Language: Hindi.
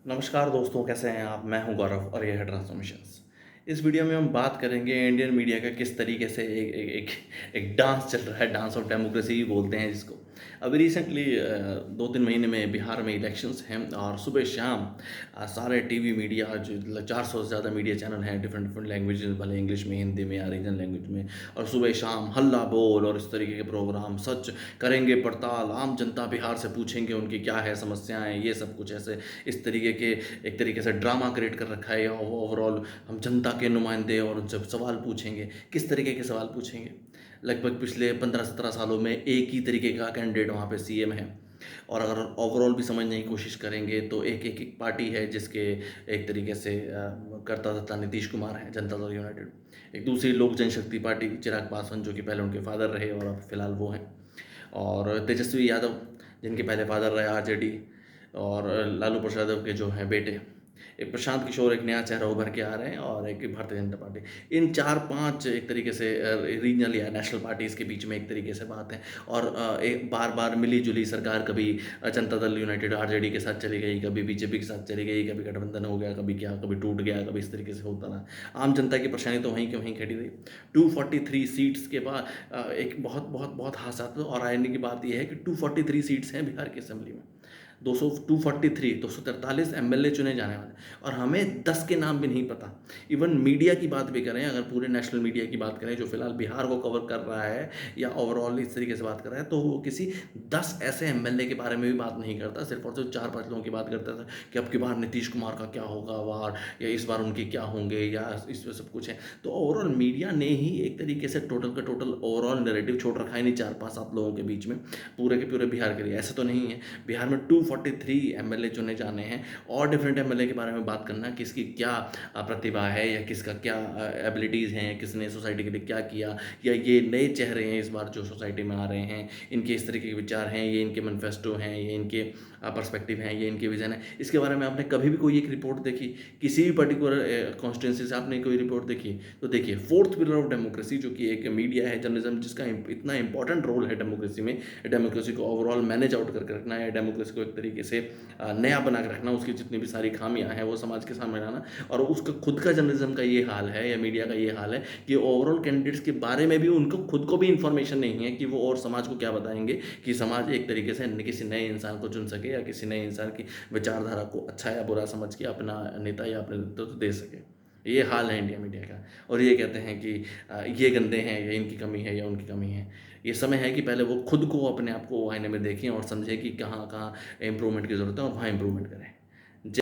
नमस्कार दोस्तों, कैसे हैं आप? मैं हूं गौरव और ये है ट्रांसफॉर्मेशंस। इस वीडियो में हम बात करेंगे इंडियन मीडिया का किस तरीके से एक डांस चल रहा है, डांस ऑफ डेमोक्रेसी भी बोलते हैं जिसको। अभी रिसेंटली 2-3 महीने में बिहार में इलेक्शंस हैं और सुबह शाम सारे टीवी मीडिया जो 400 से ज़्यादा मीडिया चैनल हैं डिफरेंट डिफरेंट लैंग्वेजेस, भले इंग्लिश में, हिंदी में या रीजनल लैंग्वेज में, और सुबह शाम हल्ला बोल और इस तरीके के प्रोग्राम, सच करेंगे पड़ताल, आम जनता बिहार से पूछेंगे उनकी क्या है समस्याएं, ये सब कुछ ऐसे इस तरीके के एक तरीके से ड्रामा क्रिएट कर रखा है। या ओवरऑल हम जनता के नुमाइंदे और उनसे सवाल पूछेंगे। किस तरीके के सवाल पूछेंगे? लगभग पिछले 15-17 सालों में एक ही तरीके का कैंडिडेट वहाँ पे सीएम है। और अगर ओवरऑल भी समझने की कोशिश करेंगे तो एक पार्टी है जिसके एक तरीके से करता धरता नीतीश कुमार है, जनता दल यूनाइटेड। एक दूसरी लोक जनशक्ति पार्टी, चिराग पासवान, जो कि पहले उनके फादर रहे और अब फिलहाल वो हैं। और तेजस्वी यादव, जिनके पहले फादर रहे आरजेडी, और लालू प्रसाद यादव के जो हैं बेटे, एक प्रशांत किशोर, एक नया चेहरा उभर के आ रहे हैं, और एक भारतीय जनता पार्टी। इन 4-5 एक तरीके से रीजनल या नेशनल पार्टीज़ के बीच में एक तरीके से बात है। और एक बार-बार मिली-जुली सरकार, कभी जनता दल यूनाइटेड आरजेडी के साथ चली गई, कभी बीजेपी के साथ चली गई, कभी गठबंधन हो गया, कभी क्या, कभी टूट गया, कभी इस तरीके से होता रहा। आम जनता की परेशानी तो वहीं की वहीं खड़ी रही। 243 सीट्स के बाद एक बहुत बहुत बहुत हादसात्मक और आईनी की बात यह है कि 243 सीट्स हैं बिहार की असेंबली में। 243 एमएलए चुने जाने वाले, और हमें 10 के नाम भी नहीं पता। इवन मीडिया की बात भी करें, अगर पूरे नेशनल मीडिया की बात करें जो फिलहाल बिहार को कवर कर रहा है या ओवरऑल इस तरीके से बात कर रहा है, तो वो किसी 10 ऐसे एमएलए के बारे में भी बात नहीं करता। सिर्फ और सिर्फ 4-5 लोगों की बात करता था कि अब की बार नीतीश कुमार का क्या होगा वार, या इस बार उनके क्या होंगे, या इस सब कुछ है। तो ओवरऑल मीडिया ने ही एक तरीके से टोटल का टोटल ओवरऑल नैरेटिव छोड़ रखा है नहीं 4-5-7 लोगों के बीच में, पूरे के पूरे बिहार के लिए। ऐसा तो नहीं है। बिहार में 243 एमएलए चुने जाने हैं, और डिफरेंट एमएलए के बारे में बात करना, किसकी क्या प्रतिभा है, या किसका क्या एबिलिटीज़ हैं, किसने सोसाइटी के लिए क्या किया, या ये नए चेहरे हैं इस बार जो सोसाइटी में आ रहे हैं, इनके इस तरीके के विचार हैं, ये इनके मैनिफेस्टो हैं, ये इनके पर्सपेक्टिव हैं, ये इनके विज़न है। इसके बारे में आपने कभी भी कोई एक रिपोर्ट देखी? किसी भी पर्टिकुलर कॉन्स्टिट्यूंसी से आपने कोई रिपोर्ट देखी? तो देखिए, फोर्थ पिलर ऑफ डेमोक्रेसी जो कि एक मीडिया है, जर्नलिज्म, जिसका इतना इंपॉर्टेंट रोल है डेमोक्रेसी में, डेमोक्रेसी को ओवरऑल मैनेज आउट करके रखना है, डेमोक्रेसी को एक तरीके से नया बना के रखना, उसकी जितनी भी सारी खामियां हैं वो समाज के सामने लाना। और उसका खुद का जर्नलिज्म का ये हाल है, या मीडिया का ये हाल है, कि ओवरऑल कैंडिडेट्स के बारे में भी उनको खुद को भी इंफॉर्मेशन नहीं है कि वो और समाज को क्या बताएंगे, कि समाज एक तरीके से किसी नए इंसान को चुन सके, या किसी नए इंसान की विचारधारा को अच्छा या बुरा समझ के अपना नेता या अपने नेतृत्व दे सके। ये हाल है इंडिया मीडिया का। और ये कहते हैं कि ये गंदे हैं, या इनकी कमी है, या उनकी कमी है। ये समय है कि पहले वो खुद को, अपने आप को आईने में देखें और समझें कि कहाँ कहाँ इम्प्रूवमेंट की ज़रूरत है, और वहाँ इम्प्रूवमेंट करें।